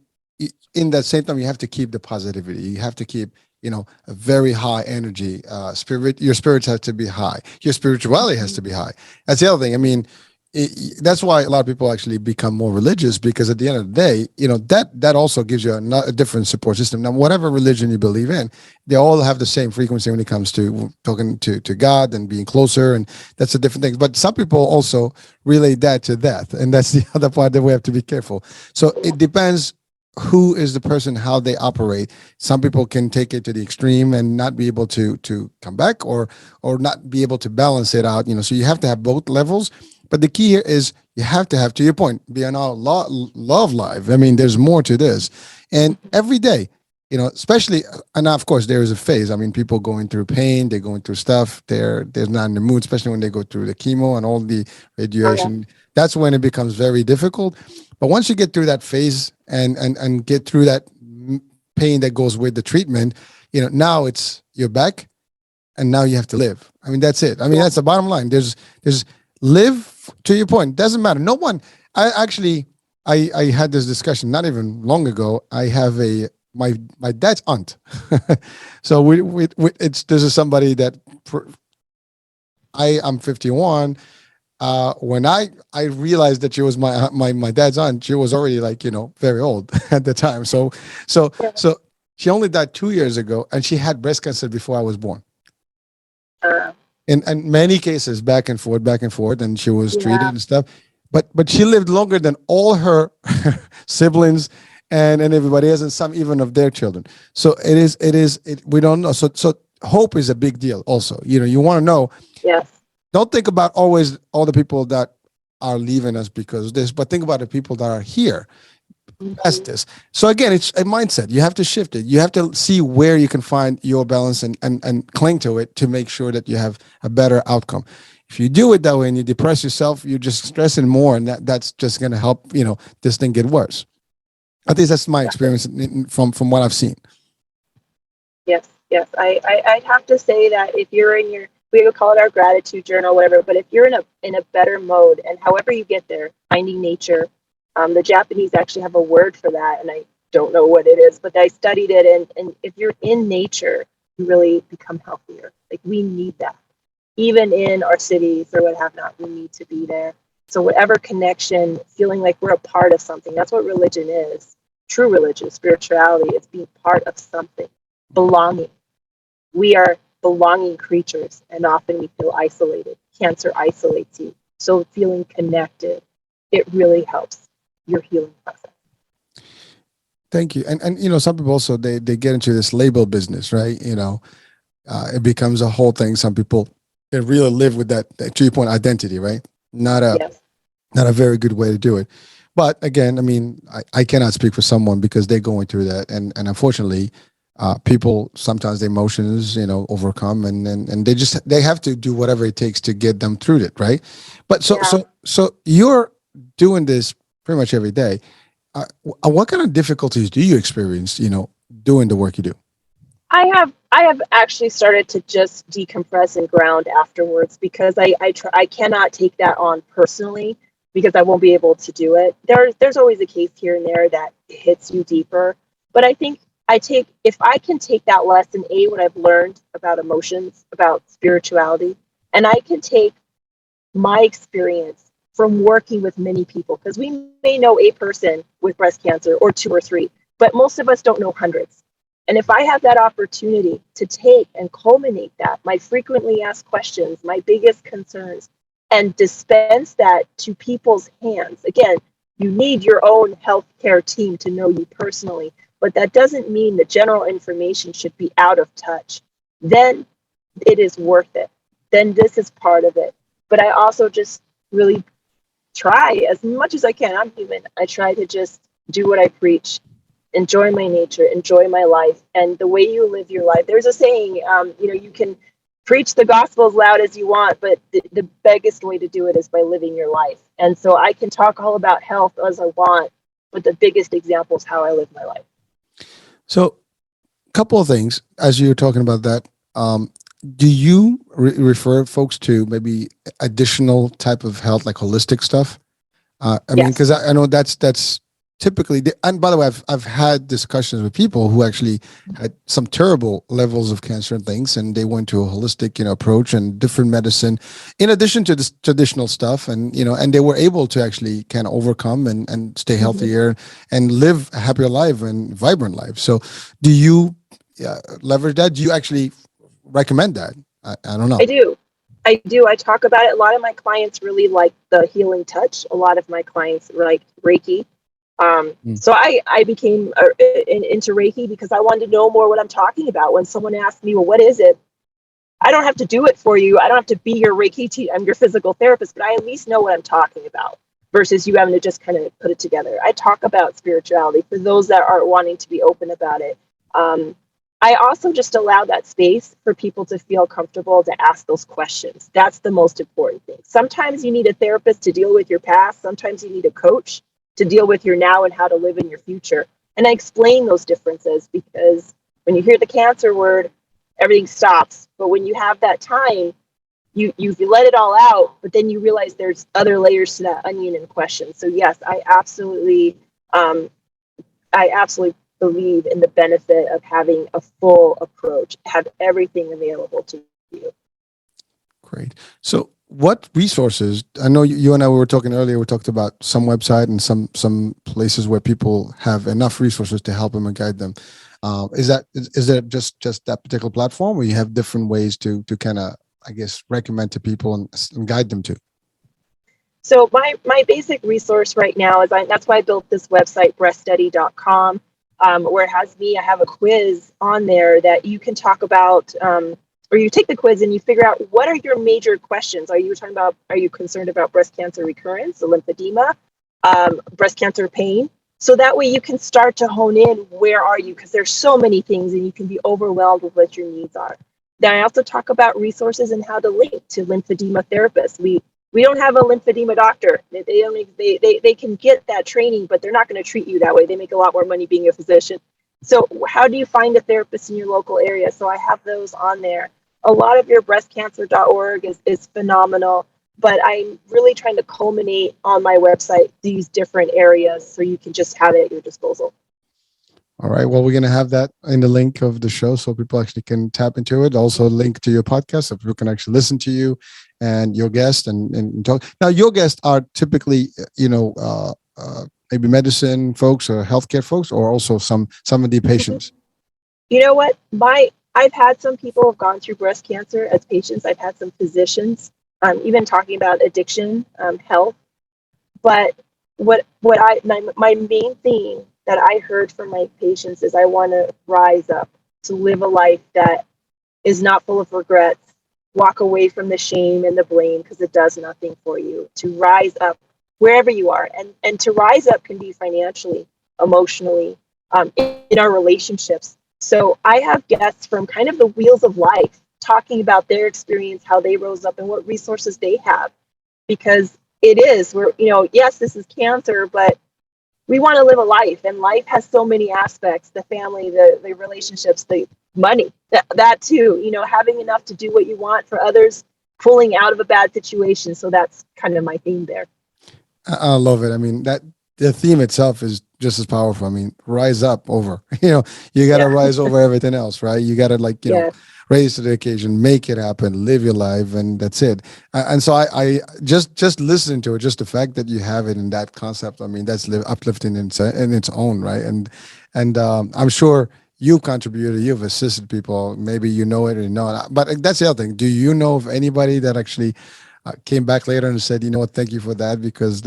S2: in that same time, you have to keep the positivity. You have to keep a very high energy spirit. Your spirits have to be high. Your spirituality has to be high. That's the other thing. I mean, that's why a lot of people actually become more religious, because at the end of the day, that also gives you a different support system. Now, whatever religion you believe in, they all have the same frequency when it comes to talking to God and being closer, and that's a different thing. But some people also relate that to death, and that's the other part that we have to be careful. So it depends who is the person, how they operate. Some people can take it to the extreme and not be able to come back, or not be able to balance it out. So you have to have both levels. But the key here is you have to have, to your point, be on our love life. I mean, there's more to this, and every day, especially, and of course there is a phase. I mean, people going through pain, they're going through stuff, they're not in the mood, especially when they go through the chemo and all the radiation. That's when it becomes very difficult. But once you get through that phase and get through that pain that goes with the treatment, now you're back, and now you have to live. I mean, that's it. I mean, that's the bottom line. There's live, to your point. Doesn't matter. No one. I had this discussion not even long ago. I have my dad's aunt. So this is somebody that I'm 51. When I realized that she was my dad's aunt, she was already, like, very old at the time. So she only died 2 years ago, and she had breast cancer before I was born. In many cases, back and forth, and she was treated and stuff. But she lived longer than all her siblings and everybody else, and some even of their children. So we don't know. So hope is a big deal also. You want to know,
S3: Yes.
S2: don't think about always all the people that are leaving us because of this, but think about the people that are here past this. So again, it's a mindset. You have to shift it. You have to see where you can find your balance and cling to it to make sure that you have a better outcome. If you do it that way and you depress yourself, you're just stressing more, and that's just going to help, this thing get worse. At least that's my experience from what I've seen.
S3: Yes, yes. I'd have to say that if you're in your, we would call it our gratitude journal, whatever, but if you're in a better mode, and however you get there, finding nature, the Japanese actually have a word for that, and I don't know what it is, but I studied it, and if you're in nature, you really become healthier. Like, we need that. Even in our cities or what have not, we need to be there. So whatever connection, feeling like we're a part of something, that's what religion is. True religion, spirituality, is being part of something. Belonging. We are belonging creatures, and often we feel isolated. Cancer isolates you. So feeling connected, it really helps your healing process.
S2: Thank you. And some people also, they get into this label business, right? It becomes a whole thing. Some people, they really live with that 3-point identity, right? Not a very good way to do it. But again, I mean, I cannot speak for someone because they're going through that. And unfortunately, people, sometimes their emotions, overcome, and they have to do whatever it takes to get them through it. Right. But so you're doing this pretty much every day. What kind of difficulties do you experience, doing the work you do?
S3: I have actually started to just decompress and ground afterwards, because I cannot take that on personally, because I won't be able to do it. There's always a case here and there that hits you deeper, but I think if I can take that lesson, what I've learned about emotions, about spirituality, and I can take my experience from working with many people, because we may know a person with breast cancer or 2 or 3, but most of us don't know hundreds. And if I have that opportunity to take and culminate that, my frequently asked questions, my biggest concerns, and dispense that to people's hands, again, you need your own healthcare team to know you personally, but that doesn't mean the general information should be out of touch. Then it is worth it. Then this is part of it. But I also just really try as much as I can. I'm human. I try to just do what I preach, enjoy my nature, enjoy my life, and the way you live your life. There's a saying, you can preach the gospel as loud as you want, but the biggest way to do it is by living your life. And so I can talk all about health as I want, but the biggest example is how I live my life.
S2: So, a couple of things as you're talking about that. Do you refer folks to maybe additional type of health, like holistic stuff? I mean, because I know that's typically, and by the way, I've had discussions with people who actually had some terrible levels of cancer and things, and they went to a holistic, approach and different medicine, in addition to this traditional stuff, and and they were able to actually kind of overcome and stay healthier and live a happier life and vibrant life. So, do you leverage that? Do you actually recommend that? I don't know.
S3: I do. I talk about it. A lot of my clients really like the healing touch. A lot of my clients like Reiki. So I became into Reiki because I wanted to know more what I'm talking about. When someone asked me, well, what is it? I don't have to do it for you. I don't have to be your Reiki I'm your physical therapist, but I at least know what I'm talking about, versus you having to just kind of put it together. I talk about spirituality for those that are wanting to be open about it. I also just allow that space for people to feel comfortable to ask those questions. That's the most important thing. Sometimes you need a therapist to deal with your past. Sometimes you need a coach to deal with your now and how to live in your future. And I explain those differences, because when you hear the cancer word, everything stops. But when you have that time, you let it all out, but then you realize there's other layers to that onion and questions. So yes, I absolutely believe in the benefit of having a full approach, have everything available to you.
S2: Great. So what resources, I know you and I were talking earlier, we talked about some website and some places where people have enough resources to help them and guide them. Is there just that particular platform, or you have different ways to kind of, I guess, recommend to people and guide them to?
S3: So my basic resource right now is that's why I built this website, breaststudy.com. where it has me. I have a quiz on there that you can talk about, or you take the quiz and you figure out what are your major questions. Are you concerned about breast cancer recurrence, the lymphedema, breast cancer pain? So that way you can start to hone in, where are you? Because there's so many things and you can be overwhelmed with what your needs are. Then I also talk about resources and how to link to lymphedema therapists. We don't have a lymphedema doctor. They can get that training, but they're not going to treat you that way. They make a lot more money being a physician. So how do you find a therapist in your local area? So I have those on there. A lot of your breastcancer.org is phenomenal, but I'm really trying to culminate on my website these different areas so you can just have it at your disposal.
S2: All right. Well, we're going to have that in the link of the show so people actually can tap into it. Also, link to your podcast so people can actually listen to you and your guest and talk. Now, your guests are typically, maybe medicine folks or healthcare folks, or also some of the patients.
S3: You know what? I've had some people have gone through breast cancer as patients. I've had some physicians, even talking about addiction, health. But my main theme that I heard from my patients is I want to rise up to live a life that is not full of regrets, walk away from the shame and the blame because it does nothing for you, to rise up wherever you are. And to rise up can be financially, emotionally, in our relationships. So I have guests from kind of the wheels of life talking about their experience, how they rose up and what resources they have. Because yes, this is cancer, but we want to live a life, and life has so many aspects: the family, the relationships, the money, that too, having enough to do what you want for others, pulling out of a bad situation. So that's kind of my theme there.
S2: I love it. I mean, that the theme itself is just as powerful. I mean, rise up over, you got to rise over everything else, right? You got to raise to the occasion, make it happen, live your life, and that's it. And so I just listening to it, just the fact that you have it in that concept, I mean, that's uplifting in its own, right? And I'm sure you've contributed, you've assisted people, maybe you know it or not. But that's the other thing. Do you know of anybody that actually came back later and said, you know what, thank you for that, because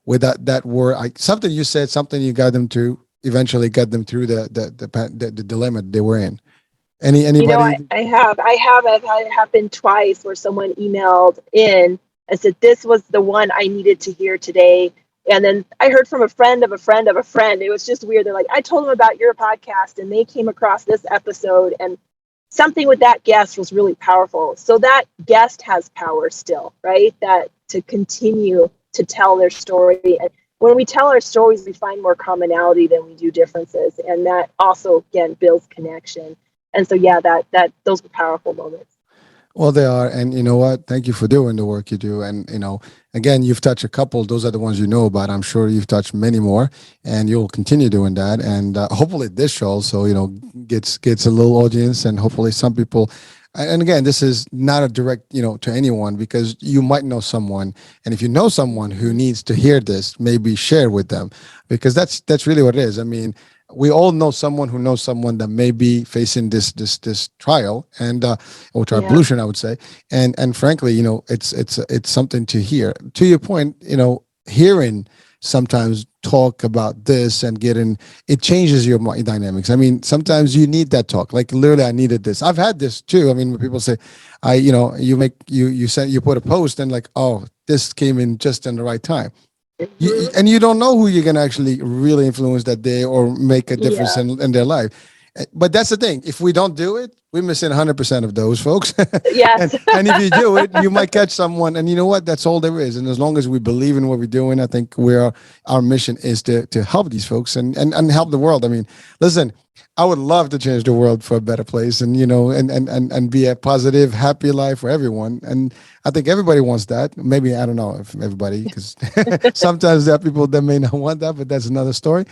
S2: with that word, something you said, something you got them to eventually got them through the dilemma they were in. Anybody?
S3: I've had it happen twice where someone emailed in and said, this was the one I needed to hear today. And then I heard from a friend of a friend of a friend. It was just weird. They're like, I told them about your podcast and they came across this episode, and something with that guest was really powerful. So that guest has power still, right? That to continue to tell their story. And when we tell our stories, we find more commonality than we do differences. And that also, again, builds connection. And so, that those were powerful moments.
S2: Well, they are. And you know what? Thank you for doing the work you do. And, again, you've touched a couple. Those are the ones you know about. I'm sure you've touched many more, and you'll continue doing that. And hopefully this show also, gets a little audience, and hopefully some people. And again, this is not a direct, to anyone, because you might know someone. And if you know someone who needs to hear this, maybe share with them, because that's really what it is. I mean, we all know someone who knows someone that may be facing this trial and or tribulation, I would say. And frankly, it's something to hear. To your point, hearing sometimes talk about this and it changes your mind dynamics. I mean, sometimes you need that talk. Like literally, I needed this. I've had this too. I mean, when people say, you put a post and like, oh, this came in just in the right time. And you don't know who you're going to actually really influence that day or make a difference in their life. But that's the thing. If we don't do it, we're missing 100% of those folks.
S3: Yes.
S2: and if you do it, you might catch someone. And you know what? That's all there is. And as long as we believe in what we're doing, I think our mission is to help these folks and help the world. I mean, listen, I would love to change the world for a better place and, and be a positive, happy life for everyone. And I think everybody wants that. Maybe, I don't know if everybody, because sometimes there are people that may not want that, but that's another story.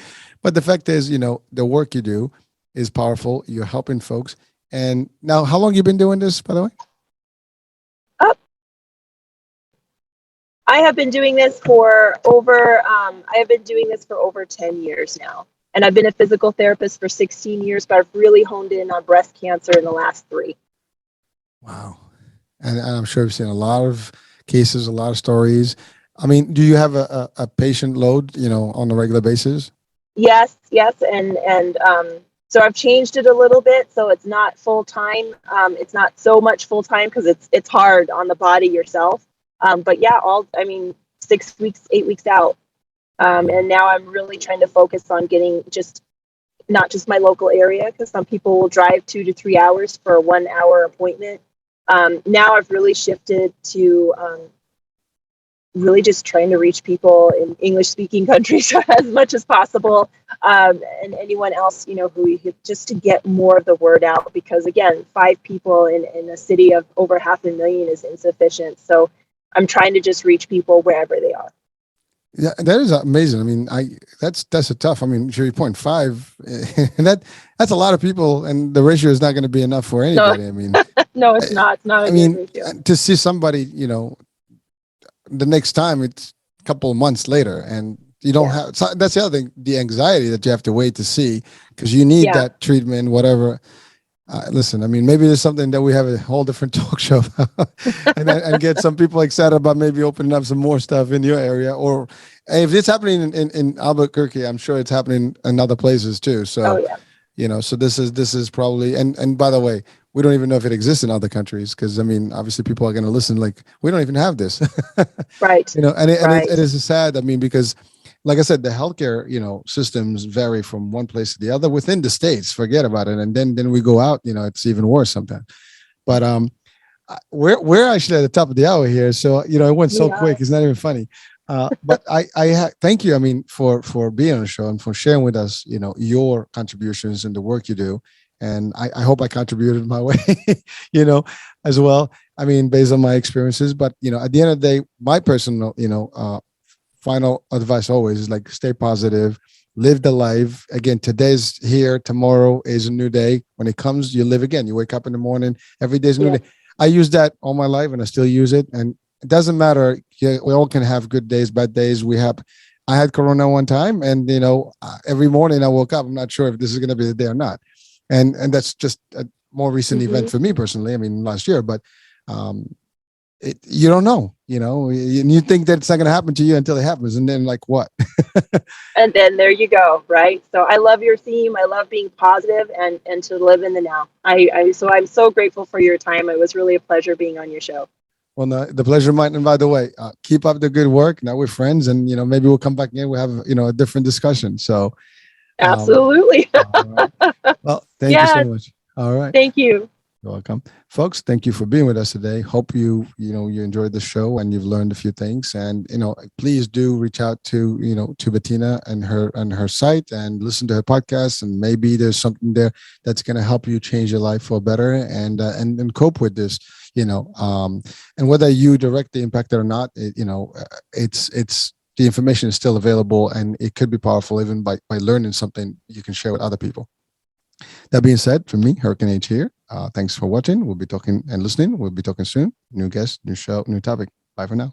S2: But the fact is, the work you do is powerful. You're helping folks. And now, how long have you been doing this, by the way?
S3: I have been doing this for over 10 years now. And I've been a physical therapist for 16 years, but I've really honed in on breast cancer in the last 3.
S2: Wow. And I'm sure you've seen a lot of cases, a lot of stories. I mean, do you have a patient load, on a regular basis?
S3: Yes, and so I've changed it a little bit, so it's not full time. It's not so much full time because it's hard on the body yourself. But yeah, 6 weeks, 8 weeks out, and now I'm really trying to focus on getting just not just my local area, because some people will drive 2 to 3 hours for a 1 hour appointment. Now I've really shifted to really just trying to reach people in English speaking countries as much as possible. And anyone else, who just to get more of the word out, because again, 5 people in a city of over 500,000 is insufficient. So I'm trying to just reach people wherever they are.
S2: Yeah, that is amazing. I mean, that's a tough. I mean, to your point, 5, and that's a lot of people, and the ratio is not going to be enough for anybody.
S3: No,
S2: I mean,
S3: no, it's not. It's not
S2: I
S3: a
S2: mean,
S3: good ratio.
S2: to see somebody, the next time it's a couple of months later, and you don't have. So that's the other thing, the anxiety that you have to wait to see, because you need that treatment, whatever. Listen, I mean, maybe there's something that we have a whole different talk show and get some people excited about maybe opening up some more stuff in your area. Or if it's happening in Albuquerque, I'm sure it's happening in other places too. So, so this is probably, and by the way, we don't even know if it exists in other countries, because I mean, obviously people are going to listen like, we don't even have this.
S3: Right.
S2: And it is sad. I mean, because like I said, the healthcare, systems vary from one place to the other within the states. Forget about it. And then we go out, it's even worse sometimes. But we're actually at the top of the hour here, so it went so quick. It's not even funny. But I thank you. I mean, for being on the show and for sharing with us, your contributions and the work you do. And I hope I contributed my way, as well. I mean, based on my experiences. But at the end of the day, my personal, final advice always is like, stay positive, live the life. Again, today's here, tomorrow is a new day. When it comes, you live again. You wake up in the morning, every day is a new day. I use that all my life and I still use it. And it doesn't matter. We all can have good days, bad days. I had Corona one time, and every morning I woke up, I'm not sure if this is going to be the day or not. And that's just a more recent event for me personally. I mean, last year, but you don't know, you think that it's not going to happen to you until it happens. And then like what?
S3: And then there you go. Right. So I love your theme. I love being positive and to live in the now. So I'm so grateful for your time. It was really a pleasure being on your show.
S2: Well, no, the pleasure mine. And by the way, keep up the good work. Now we're friends, and, maybe we'll come back in. We'll have, a different discussion. So
S3: absolutely.
S2: Right. Well, thank you so much. All right.
S3: Thank you.
S2: You're welcome. Folks, thank you for being with us today. Hope you enjoyed the show and you've learned a few things. And, please do reach out to Bettina and her site and listen to her podcast. And maybe there's something there that's going to help you change your life for better and cope with this, and whether you directly impacted or not, it's the information is still available, and it could be powerful even by learning something you can share with other people. That being said, from me, Hurricane H here. Thanks for watching. We'll be talking and listening. We'll be talking soon. New guest, new show, new topic. Bye for now.